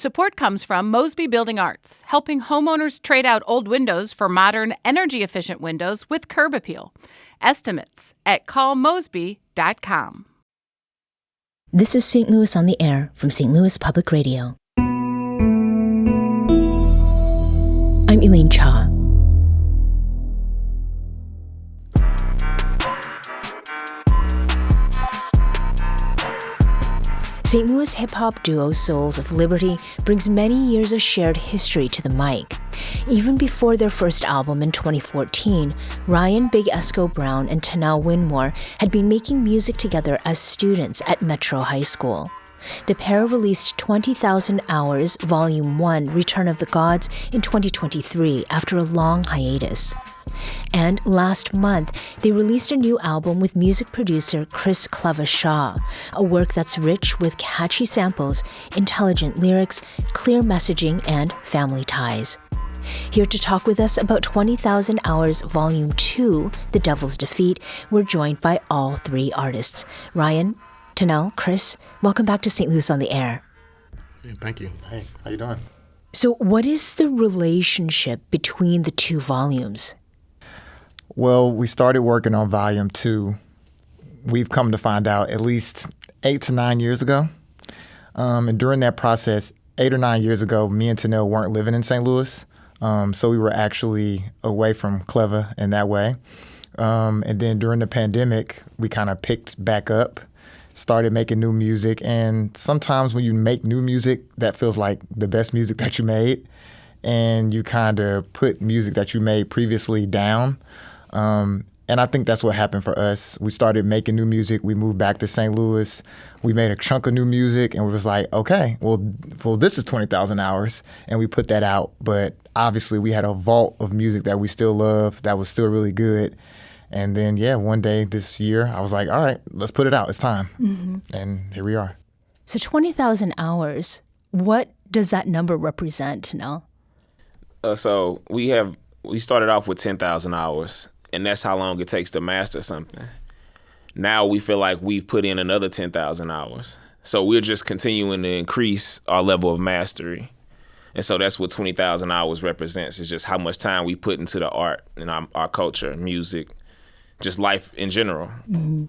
Support comes from Mosby Building Arts, helping homeowners trade out old windows for modern, energy-efficient windows with curb appeal. Estimates at callmosby.com. This is St. Louis on the Air from St. Louis Public Radio. I'm Elaine Cha. St. Louis hip-hop duo Souls of Liberty brings many years of shared history to the mic. Even before their first album in 2014, Ryan Big Esco Brown and Tenelle Winmore had been making music together as students at Metro High School. The pair released 20,000 Hours, Volume 1, Return of the Gods, in 2023 after a long hiatus. And last month, they released a new album with music producer Klevah Shaw, a work that's rich with catchy samples, intelligent lyrics, clear messaging, and family ties. Here to talk with us about 20,000 Hours Volume 2, The Devil's Defeat, we're joined by all three artists. Ryan, Tenelle, Chris, welcome back to St. Louis on the Air. Yeah, thank you. Hey, how you doing? So what is the relationship between the two volumes? Well, we started working on Volume 2. We've come to find out at least 8 to 9 years ago. And during that process, 8 or 9 years ago, me and Tenelle weren't living in St. Louis. So we were actually away from Klevah in that way. And then during the pandemic, we kind of picked back up, started making new music. And sometimes when you make new music, that feels like the best music that you made. And you kind of put music that you made previously down. And I think that's what happened for us. We started making new music. We moved back to St. Louis. We made a chunk of new music, and we was like, okay, well, this is 20,000 Hours, and we put that out. But obviously, we had a vault of music that we still love, that was still really good. And then, one day this year, I was like, all right, let's put it out. It's time. Mm-hmm. And here we are. So 20,000 Hours, what does that number represent, Tenelle? So we started off with 10,000 hours. And that's how long it takes to master something. Now we feel like we've put in another 10,000 hours. So we're just continuing to increase our level of mastery. And so that's what 20,000 hours represents. It's just how much time we put into the art and our culture, music, just life in general. Mm-hmm.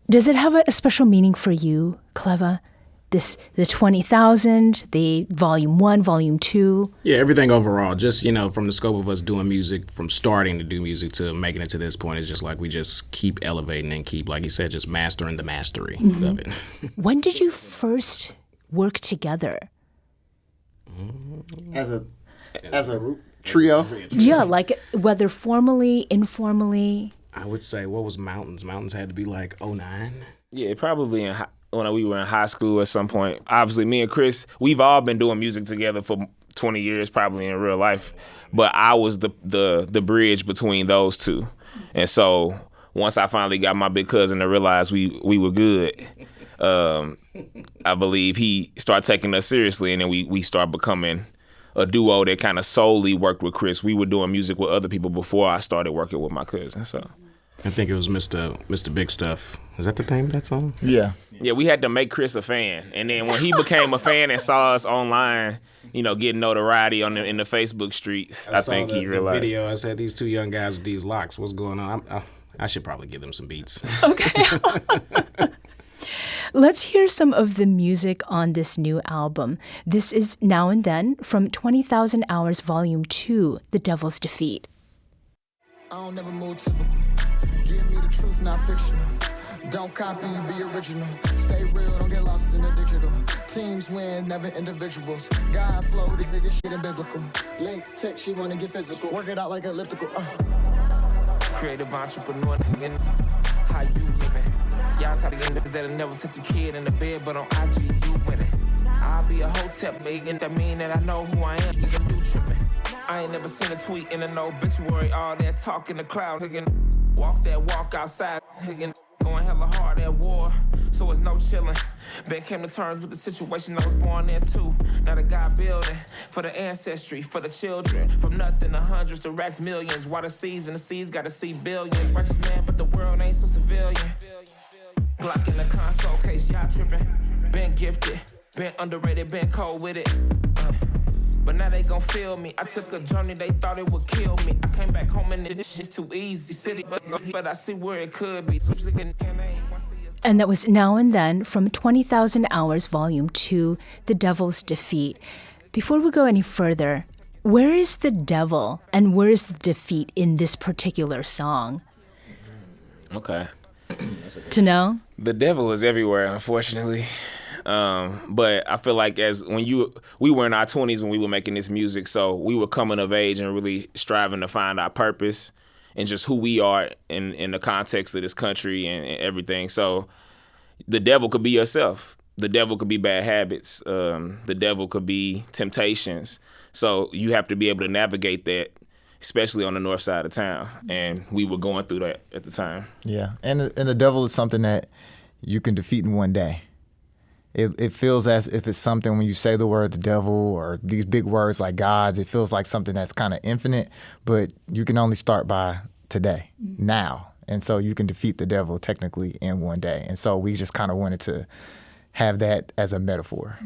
Does it have a special meaning for you, Klevah? The 20,000, the Volume 1, Volume 2? Yeah, everything overall. Just, from the scope of us doing music, from starting to do music to making it to this point, it's just like we just keep elevating and keep, like you said, just mastering the mastery of it. When did you first work together? As a trio? Yeah, like whether formally, informally. I would say, what was Mountains? Mountains had to be like 2009. Yeah, probably when we were in high school at some point. Obviously, me and Chris, we've all been doing music together for 20 years, probably in real life. But I was the bridge between those two. And so once I finally got my big cousin to realize we were good, I believe he started taking us seriously. And then we started becoming a duo that kind of solely worked with Chris. We were doing music with other people before I started working with my cousin. So I think it was Mr. Big Stuff. Is that the name of that song? Yeah. Yeah, we had to make Chris a fan. And then when he became a fan and saw us online, getting notoriety in the Facebook streets, I think he realized. The video, I said, these two young guys with these locks, what's going on? I should probably give them some beats. Okay. Let's hear some of the music on this new album. This is Now and Then from 20,000 Hours Volume 2, The Devil's Defeat. I don't never move typical. Give me the truth, not fiction. Don't copy, be original. Stay real, don't get lost in the digital. Teams win, never individuals. God flow, these niggas shit in biblical. Late tech, she wanna get physical. Work it out like elliptical. Creative entrepreneur, how you living? Y'all tell the niggas that'll never took your kid in the bed, but on IG, you winning. I'll be a hotep nigga, that mean that I know who I am, you can do tripping. I ain't never seen a tweet in an obituary, all that talk in the cloud, walk that walk outside, going hella hard at war, so it's no chillin'. Ben came to terms with the situation I was born into. Now the God building for the ancestry, for the children. From nothing to hundreds to racks, millions. Water seas and the seas gotta see billions. Righteous man, but the world ain't so civilian. Glock in the console case, y'all trippin'. Been gifted. Been underrated, been cold with it. But now they gon' feel me. I took a journey, they thought it would kill me. I came back home and this shit's too easy. City, but I see where it could be. And that was Now and Then from 20,000 Hours, Volume 2, The Devil's Defeat. Before we go any further, where is the devil and where is the defeat in this particular song? Okay. Tenelle? The devil is everywhere, unfortunately. But I feel like we were in our 20s when we were making this music, so we were coming of age and really striving to find our purpose and just who we are in the context of this country and everything. So the devil could be yourself. The devil could be bad habits. The devil could be temptations. So you have to be able to navigate that, especially on the north side of town. And we were going through that at the time. Yeah, and the devil is something that you can defeat in one day. It feels as if it's something when you say the word the devil or these big words like gods, it feels like something that's kind of infinite, but you can only start by today, now. And so you can defeat the devil technically in one day. And so we just kind of wanted to have that as a metaphor.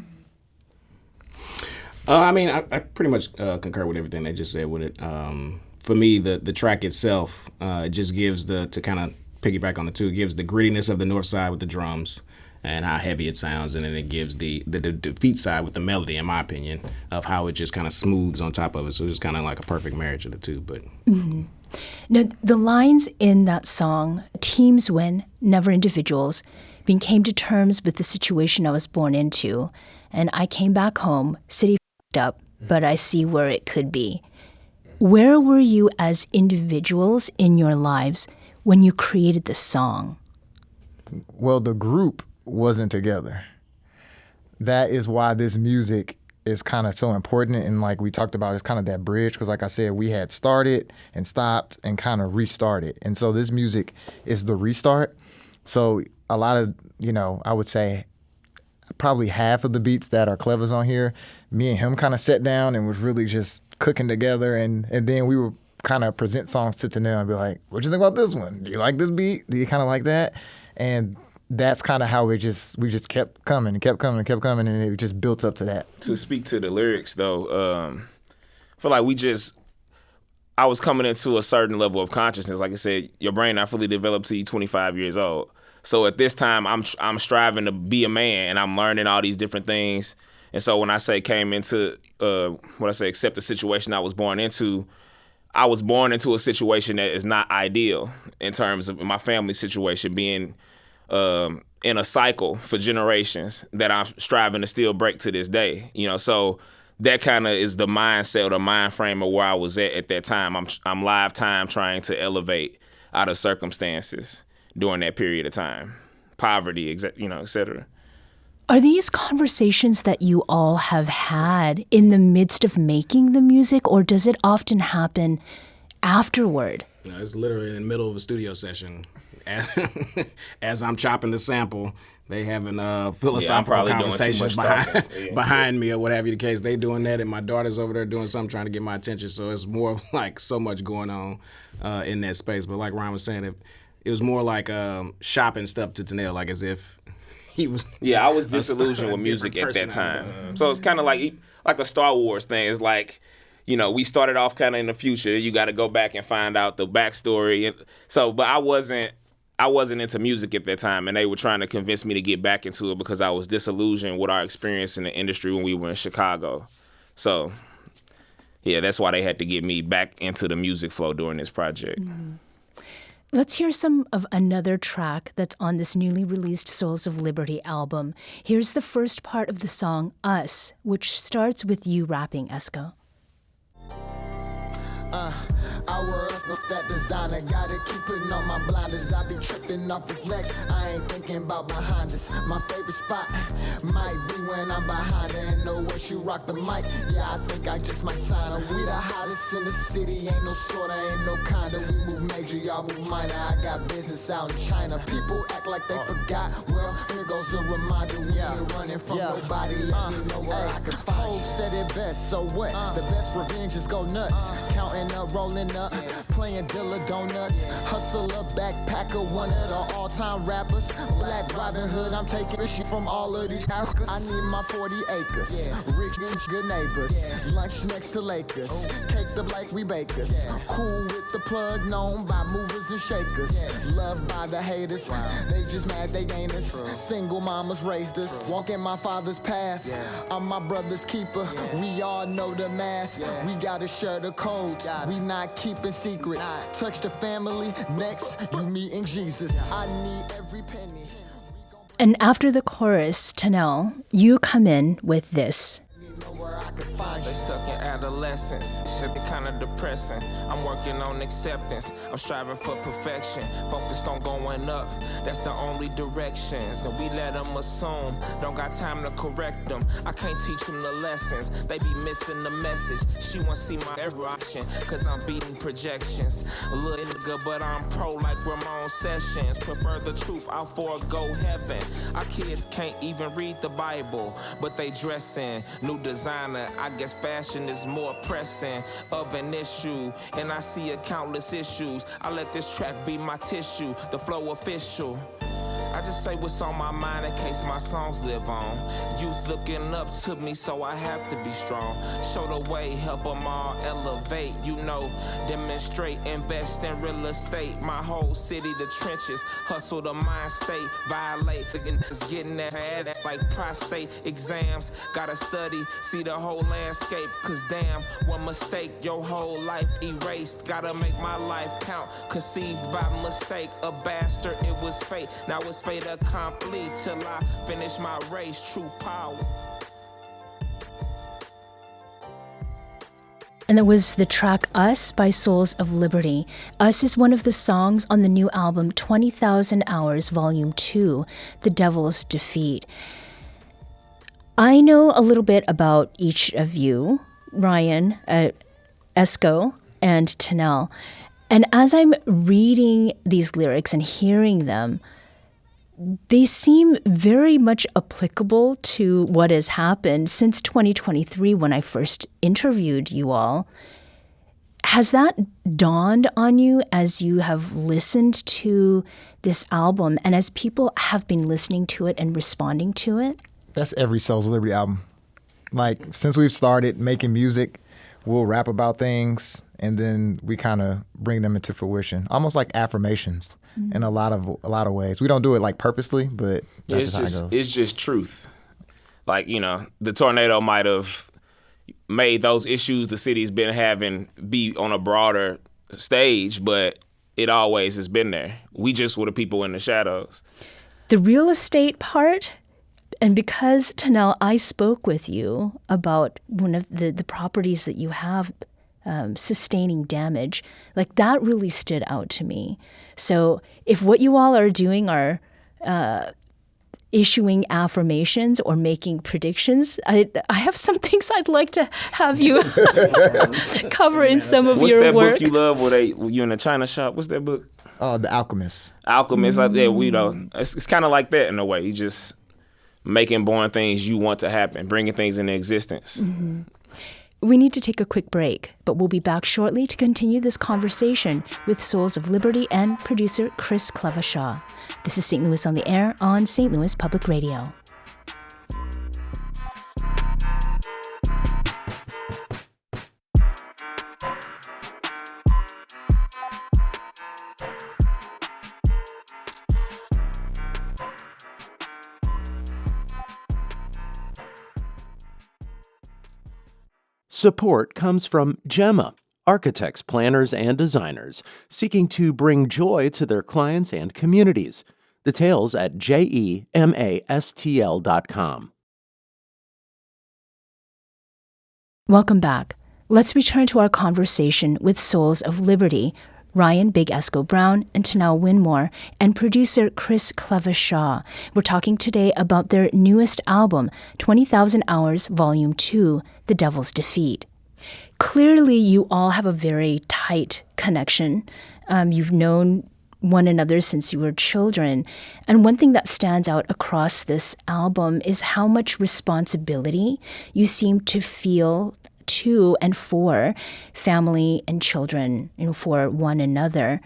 I pretty much concur with everything they just said with it. For me, the track itself, it just gives to kind of piggyback on the two, it gives the grittiness of the north side with the drums and how heavy it sounds, and then it gives the defeat side with the melody, in my opinion, of how it just kind of smooths on top of it. So it's kind of like a perfect marriage of the two. But Now, the lines in that song, teams win, never individuals, came to terms with the situation I was born into, and I came back home, city f***ed up, but I see where it could be. Where were you as individuals in your lives when you created this song? Well, the group wasn't together. That is why this music is kind of so important, and like we talked about, it's kind of that bridge, because like I said, we had started and stopped and kind of restarted, and so this music is the restart. So a lot of, I would say probably half of the beats that are Klevah's on here, me and him kind of sat down and was really just cooking together, and then we would kind of present songs to Tenelle and be like, what do you think about this one? Do you like this beat? Do you kind of like that? And that's kind of how we just kept coming and kept coming and kept coming, and it just built up to that. To speak to the lyrics, though, I feel like I was coming into a certain level of consciousness. Like I said, your brain not fully developed till you're 25 years old. So at this time, I'm striving to be a man, and I'm learning all these different things. And so when I say accept the situation I was born into a situation that is not ideal in terms of my family situation, being in a cycle for generations that I'm striving to still break to this day. So that kind of is the mindset or the mind frame of where I was at that time. I'm lifetime trying to elevate out of circumstances during that period of time, poverty, et cetera. Are these conversations that you all have had in the midst of making the music, or does it often happen afterward? It's literally in the middle of a studio session. As I'm chopping the sample, they having philosophical conversations behind me or whatever the case. They doing that, and my daughter's over there doing something, trying to get my attention. So it's more like so much going on in that space. But like Ryan was saying, it was more like shopping stuff to Tenelle, like as if he was. Yeah, I was disillusioned with music at that time. So it's kind of like a Star Wars thing. It's like, we started off kind of in the future. You got to go back and find out the backstory. So, but I wasn't into music at that time, and they were trying to convince me to get back into it because I was disillusioned with our experience in the industry when we were in Chicago. So, yeah, that's why they had to get me back into the music flow during this project. Mm-hmm. Let's hear some of another track that's on this newly released Souls of Liberty album. Here's the first part of the song, Us, which starts with you rapping, Esco. I wear us with that designer. Gotta keep putting on my blinders. I be tripping off his legs. I ain't thinking about behind us. My favorite spot might be when I'm behind her. And the way she rock the mic, yeah, I think I just might sign her. We the hottest in the city. Ain't no sorta, ain't no kinda. We move major, y'all move minor. I got business out in China. People act like they forgot. Well, here goes a reminder. We ain't running from nobody. Let me know where I can find you. Said it best. best, so what? The best revenge is go nuts. Counting up, rolling up, playing Dilla Donuts. Hustler, backpacker, one of the all-time rappers. Black Robin Hood, I'm taking shit from all of these characters. I need my 40 acres. Rich and good neighbors. Lunch next to Lakers. Caked up like we bakers. Cool with the plug, known by movers and shakers. Loved by the haters. They just mad they ain't us. Single mamas raised us. Walking my father's path. I'm my brother's keeper. We all know the math. We gotta share the codes. We not keeping secrets. Touch the family. Next, you meeting Jesus. I need every penny. And after the chorus, Tenelle, you come in with this. They stuck in adolescence, shit be kinda depressing. I'm working on acceptance, I'm striving for perfection. Focused on going up, that's the only direction. So we let them assume, don't got time to correct them. I can't teach them the lessons, they be missing the message. She wanna see my every option, cause I'm beating projections. A little nigga, but I'm pro like Ramon Sessions. Prefer the truth, I'll forego heaven. Our kids can't even read the Bible, but they dress in new designer. I guess fashion is more pressing of an issue, and I see countless issues. I let this track be my tissue, the flow official. I just say what's on my mind in case my songs live on. Youth looking up to me, so I have to be strong. Show the way, help them all elevate, demonstrate, invest in real estate. My whole city, the trenches, hustle the mind state, violate, getting that head like prostate exams. Gotta study, see the whole landscape, cause damn, one mistake, your whole life erased. Gotta make my life count, conceived by mistake, a bastard, it was fate. Now it's fate accompli till I finish my race, true power. And that was the track Us by Souls of Liberty. Us is one of the songs on the new album 20,000 Hours Volume 2, The Devil's Defeat. I know a little bit about each of you, Ryan, Esco, and Tenelle. And as I'm reading these lyrics and hearing them, they seem very much applicable to what has happened since 2023 when I first interviewed you all. Has that dawned on you as you have listened to this album and as people have been listening to it and responding to it? That's every Souls of Liberty album. Like, since we've started making music, we'll rap about things and then we kind of bring them into fruition, almost like affirmations. In a lot of ways. We don't do it like purposely, but that's just how it goes. It's just truth. Like, the tornado might have made those issues the city's been having be on a broader stage, but it always has been there. We just were the people in the shadows. The real estate part, and because, Tenelle, I spoke with you about one of the properties that you have sustaining damage, like that really stood out to me. So if what you all are doing are issuing affirmations or making predictions, I have some things I'd like to have you cover in some of your work. What's that book you love where you in a china shop? What's that book? Oh, The Alchemist. Alchemist, it's kind of like that in a way. You just making born things you want to happen, bringing things into existence. Mm-hmm. We need to take a quick break, but we'll be back shortly to continue this conversation with Souls of Liberty and producer Chris Klevah Shaw. This is St. Louis on the Air on St. Louis Public Radio. Support comes from Gemma, architects, planners, and designers seeking to bring joy to their clients and communities. Details at gemastl.com. Welcome back. Let's return to our conversation with Souls of Liberty, Ryan Big Esco Brown and Tenelle Winmore, and producer Chris Klevah Shaw. We're talking today about their newest album, 20,000 Hours Volume 2, The Devil's Defeat. Clearly, you all have a very tight connection. You've known one another since you were children. And one thing that stands out across this album is how much responsibility you seem to feel to and for family and children, for one another.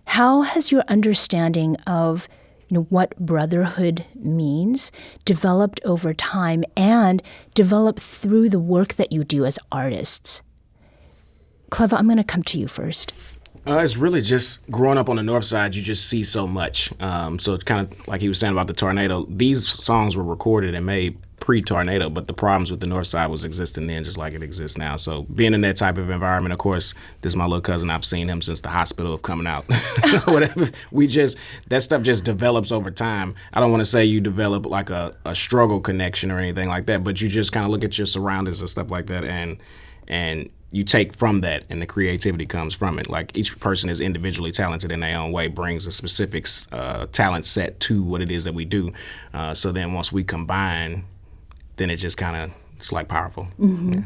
How has your understanding of what brotherhood means developed over time and developed through the work that you do as artists? Klevah, I'm going to come to you first. It's really just growing up on the north side, you just see so much. So it's kind of like he was saying about the tornado. These songs were recorded and made pre-tornado, but the problems with the north side was existing then just like it exists now. So being in that type of environment, of course, this is my little cousin. I've seen him since the hospital of coming out. Whatever. That stuff just develops over time. I don't want to say you develop like a struggle connection or anything like that, but you just kind of look at your surroundings and stuff like that and you take from that, and the creativity comes from it. Like each person is individually talented in their own way, brings a specific talent set to what it is that we do. So then once we combine, then it just kind of, it's like powerful. Mm-hmm.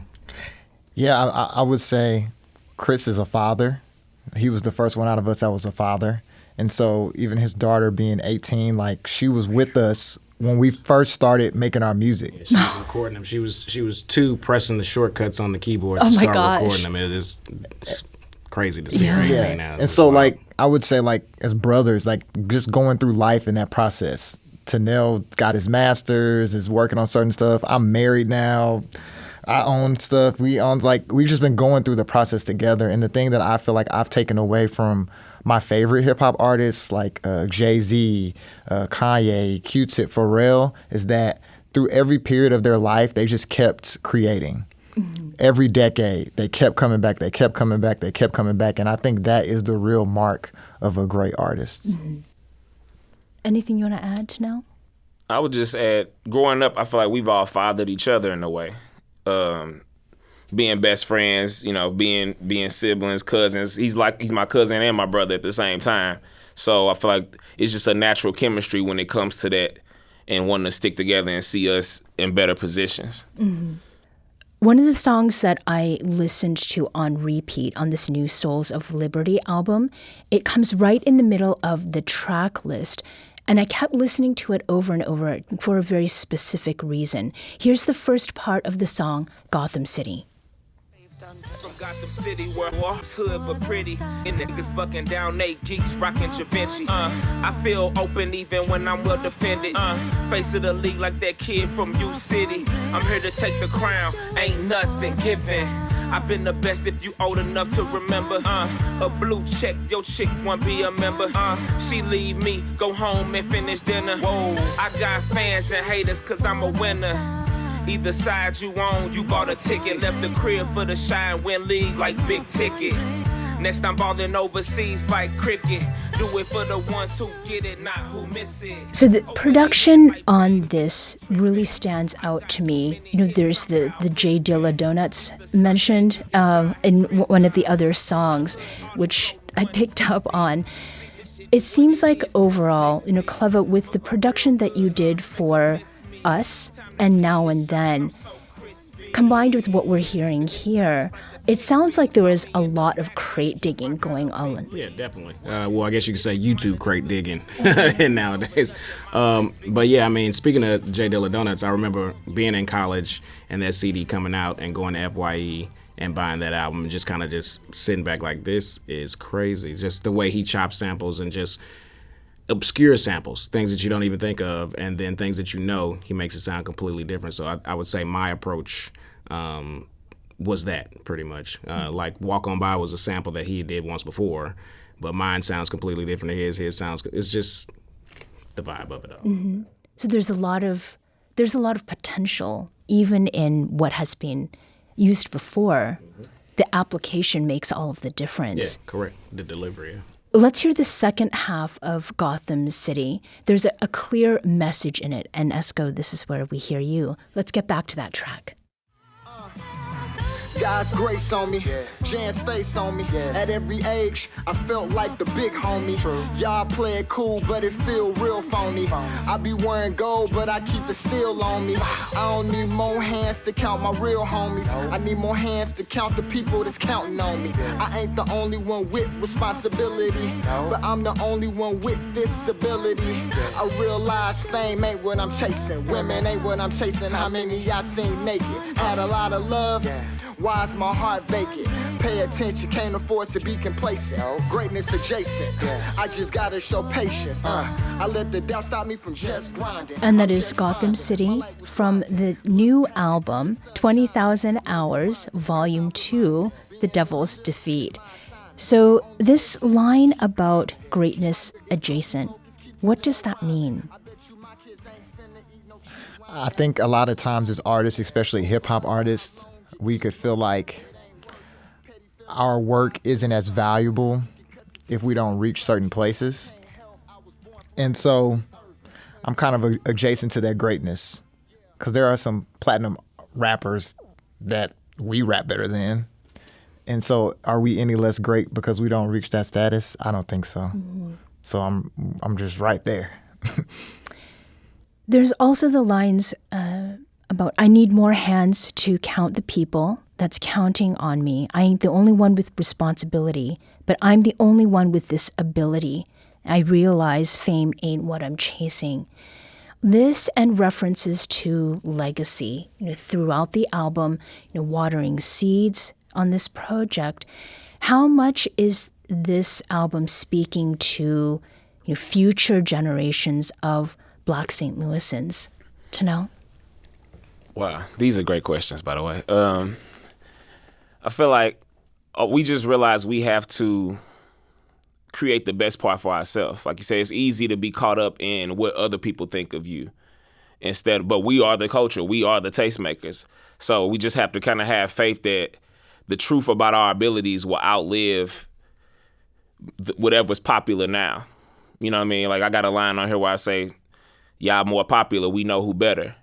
Yeah, I would say Chris is a father. He was the first one out of us that was a father. And so even his daughter being 18, like she was with us when we first started making our music. Yeah, she was recording them. She was 2 pressing the shortcuts on the keyboard to start recording them. It's crazy to see her 18 now. And so like I would say like as brothers, like just going through life in that process. Tenelle got his master's, is working on certain stuff. I'm married now. I own stuff. We've just been going through the process together. And the thing that I feel like I've taken away from my favorite hip hop artists like Jay-Z, Kanye, Q-Tip, Pharrell is that through every period of their life, they just kept creating. Mm-hmm. Every decade, they kept coming back, they kept coming back, they kept coming back. And I think that is the real mark of a great artist. Mm-hmm. Anything you want to add, Tenelle? I would just add, growing up, I feel like we've all fathered each other in a way. Being best friends, being siblings, cousins. He's my cousin and my brother at the same time. So I feel like it's just a natural chemistry when it comes to that and wanting to stick together and see us in better positions. Mm-hmm. One of the songs that I listened to on repeat on this new Souls of Liberty album, it comes right in the middle of the track list. And I kept listening to it over and over for a very specific reason. Here's the first part of the song, Gotham City. From Gotham City, where walks hood but pretty, and niggas bucking down, they geeks rocking Da Vinci. I feel open even when I'm well defended. Face of the league like that kid from U City. I'm here to take the crown, ain't nothing given. I've been the best if you old enough to remember. A blue check, your chick won't be a member. She leave me, go home and finish dinner. Whoa, I got fans and haters cause I'm a winner. Either side you on, you bought a ticket. Left the crib for the shine, win league like big ticket. Next I'm balling overseas like cricket. Do it for the ones who get it, not who miss it. So the production on this really stands out to me. There's the J Dilla Donuts mentioned in one of the other songs, which I picked up on. It seems like overall, Klevah, with the production that you did for us and Now and Then, combined with what we're hearing here, it sounds like there was a lot of crate digging going on. Yeah, definitely. Well, I guess you could say YouTube crate digging nowadays. But yeah, I mean, speaking of J Dilla Donuts, I remember being in college and that CD coming out and going to FYE and buying that album and just kind of just sitting back like, this is crazy. Just the way he chops samples and just obscure samples, things that you don't even think of, and then things that he makes it sound completely different. So I would say my approach was that pretty much. Like Walk On By was a sample that he did once before, but mine sounds completely different to his. His sounds, it's just the vibe of it all. Mm-hmm. So there's a lot of potential even in what has been used before. Mm-hmm. The application makes all of the difference. Yeah, correct. The delivery. Yeah. Let's hear the second half of Gotham City. There's a clear message in it. And Esco, this is where we hear you. Let's get back to that track. God's grace on me, Jan's face on me. At every age, I felt like the big homie. Y'all play it cool, but it feel real phony. I be wearing gold, but I keep the steel on me. I don't need more hands to count my real homies. I need more hands to count the people that's counting on me. I ain't the only one with responsibility, but I'm the only one with this ability. I realize fame ain't what I'm chasing. Women ain't what I'm chasing. How many y'all seen naked? Had a lot of love. Why's my heart vacant? Pay attention, can't afford to be complacent. Greatness adjacent. I just gotta show patience. I let the doubt stop me from just grinding. And that is Gotham City from the new album, 20,000 Hours, Volume 2, The Devil's Defeat. So this line about greatness adjacent, what does that mean? I think a lot of times as artists, especially hip-hop artists, we could feel like our work isn't as valuable if we don't reach certain places. And so I'm kind of adjacent to that greatness because there are some platinum rappers that we rap better than. And so are we any less great because we don't reach that status? I don't think so. Mm-hmm. So I'm just right there. There's also the lines about, I need more hands to count the people that's counting on me. I ain't the only one with responsibility, but I'm the only one with this ability. I realize fame ain't what I'm chasing. This and references to legacy, throughout the album, watering seeds on this project. How much is this album speaking to future generations of Black St. Louisans? Tenelle? Wow, these are great questions, by the way. I feel like we just realized we have to create the best part for ourselves. Like you say, it's easy to be caught up in what other people think of you but we are the culture, we are the tastemakers. So we just have to kind of have faith that the truth about our abilities will outlive whatever's popular now. You know what I mean? Like I got a line on here where I say, y'all more popular, we know who better.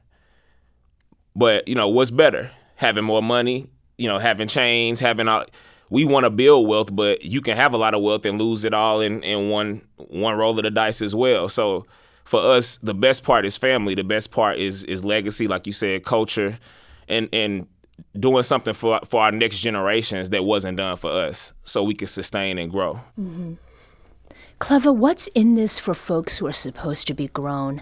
But, what's better? Having more money, having chains, we want to build wealth, but you can have a lot of wealth and lose it all in one roll of the dice as well. So for us, the best part is family. The best part is legacy, like you said, culture, and doing something for our next generations that wasn't done for us so we can sustain and grow. Mm-hmm. Klevah, what's in this for folks who are supposed to be grown?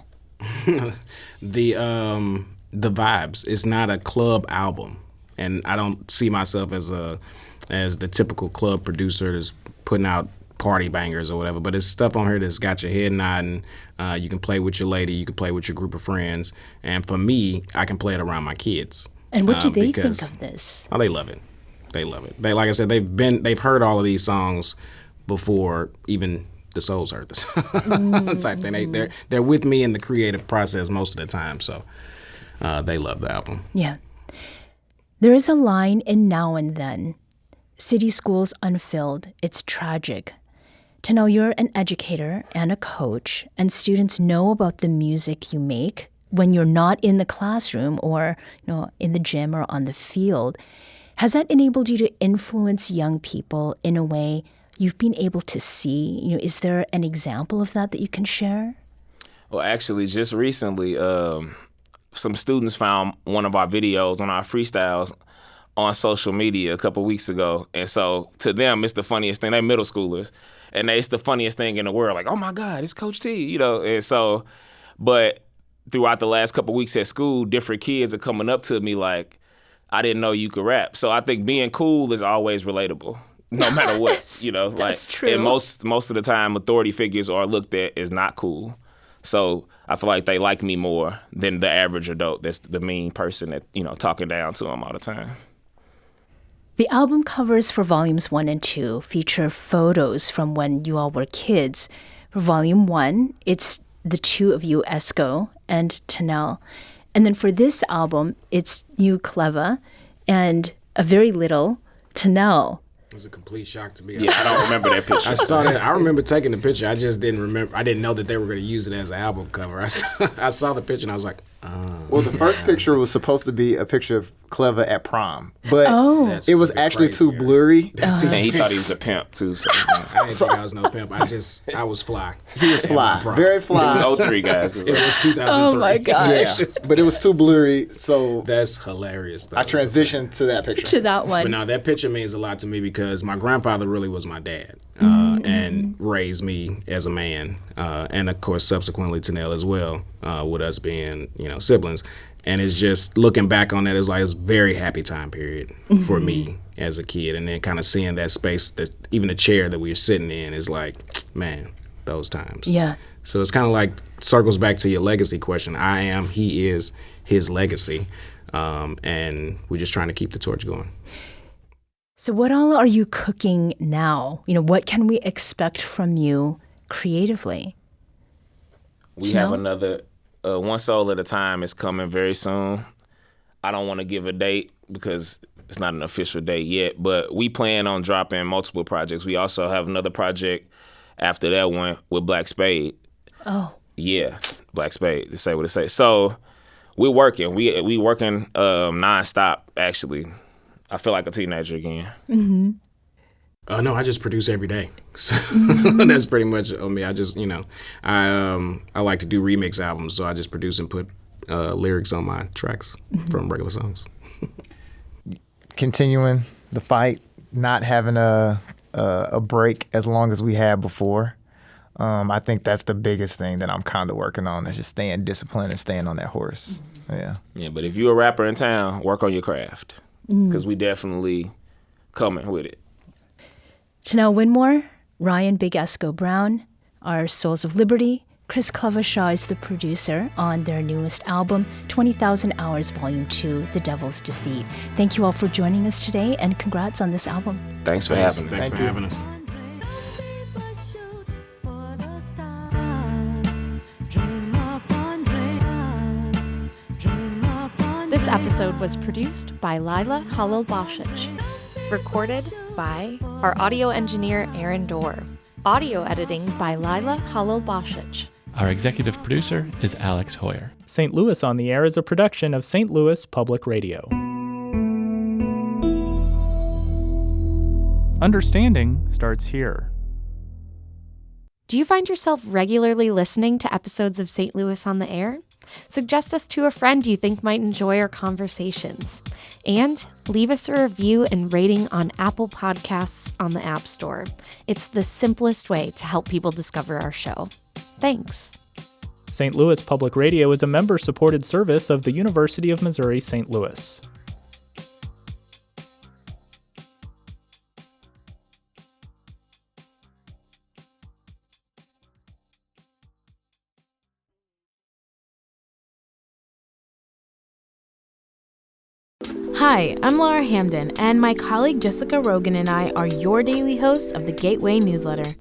The vibes. It's not a club album, and I don't see myself as the typical club producer that's putting out party bangers or whatever. But it's stuff on here that's got your head nodding. You can play with your lady. You can play with your group of friends. And for me, I can play it around my kids. And what do they think of this? Oh, they love it. They love it. They, like I said, they've heard all of these songs before even the Souls heard this type thing. They're with me in the creative process most of the time. So. They love the album. Yeah. There is a line in Now and Then. City schools unfilled. It's tragic. Tenelle, you're an educator and a coach, and students know about the music you make when you're not in the classroom or in the gym or on the field. Has that enabled you to influence young people in a way you've been able to see? Is there an example of that you can share? Well, actually, just recently, some students found one of our videos on our freestyles on social media a couple weeks ago. And so to them, it's the funniest thing. They're middle schoolers. And it's the funniest thing in the world. Like, oh, my God, it's Coach T, And so, but throughout the last couple weeks at school, different kids are coming up to me like, I didn't know you could rap. So I think being cool is always relatable, no matter what, That's true. And most of the time, authority figures are looked at as not cool. So I feel like they like me more than the average adult that's the mean person that, talking down to them all the time. The album covers for Volumes 1 and 2 feature photos from when you all were kids. For Volume 1, it's the two of you, Esco and Tenelle. And then for this album, it's you, Klevah, and a very little Tenelle. It was a complete shock to me. Yeah, I don't remember that picture. I saw that. I remember taking the picture. I just didn't remember. I didn't know that they were going to use it as an album cover. I saw the picture and I was like, oh. Well, the first picture was supposed to be a picture of Klevah at prom. But it was actually crazy, too blurry. And he thought he was a pimp, too. So. I didn't think I was no pimp. I was fly. He was fly. Very fly. It was 03, guys. It was 2003. Oh, my gosh. Yeah, but it was too blurry, so that's hilarious, though. I transitioned to that picture. To that one. But now that picture means a lot to me because my grandfather really was my dad and raised me as a man. And, of course, subsequently Tenelle as well, with us being, siblings. And it's just looking back on that, it's like it's a very happy time period for me as a kid. And then kind of seeing that space, that even the chair that we were sitting in is like, man, those times. Yeah. So it's kind of like circles back to your legacy question. I am, he is his legacy. And we're just trying to keep the torch going. So what all are you cooking now? What can we expect from you creatively? We have another... One Soul at a Time is coming very soon. I don't want to give a date because it's not an official date yet, but we plan on dropping multiple projects. We also have another project after that one with Black Spade. Oh. Yeah, Black Spade, to say what it says. So we're working. We working nonstop, actually. I feel like a teenager again. Mm-hmm. No, I just produce every day. So that's pretty much me. I just, I like to do remix albums, so I just produce and put lyrics on my tracks from regular songs. Continuing the fight, not having a break as long as we had before. I think that's the biggest thing that I'm kind of working on, is just staying disciplined and staying on that horse. Yeah. Yeah, but if you're a rapper in town, work on your craft, because we definitely coming with it. Tenelle Winmore, Ryan Big Esco Brown are Souls of Liberty. Chris Klevah Shaw is the producer on their newest album, 20,000 Hours Volume 2, The Devil's Defeat. Thank you all for joining us today, and congrats on this album. Thanks for having us. Thanks for having us. This episode was produced by Lila Halil-Bashich. Recorded by our audio engineer, Aaron Dorr. Audio editing by Lila Halil-Bashich. Our executive producer is Alex Hoyer. St. Louis on the Air is a production of St. Louis Public Radio. Understanding starts here. Do you find yourself regularly listening to episodes of St. Louis on the Air? Suggest us to a friend you think might enjoy our conversations. And leave us a review and rating on Apple Podcasts on the App Store. It's the simplest way to help people discover our show. Thanks. St. Louis Public Radio is a member-supported service of the University of Missouri St. Louis. Hi, I'm Laura Hamden, and my colleague Jessica Rogan and I are your daily hosts of the Gateway newsletter.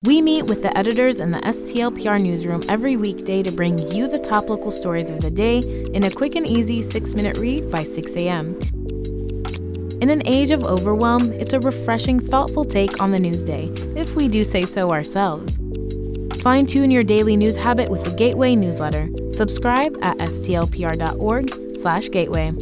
We meet with the editors in the STLPR newsroom every weekday to bring you the top local stories of the day in a quick and easy 6-minute read by 6 a.m. In an age of overwhelm, it's a refreshing, thoughtful take on the news day, if we do say so ourselves. Fine-tune your daily news habit with the Gateway newsletter. Subscribe at stlpr.org/gateway.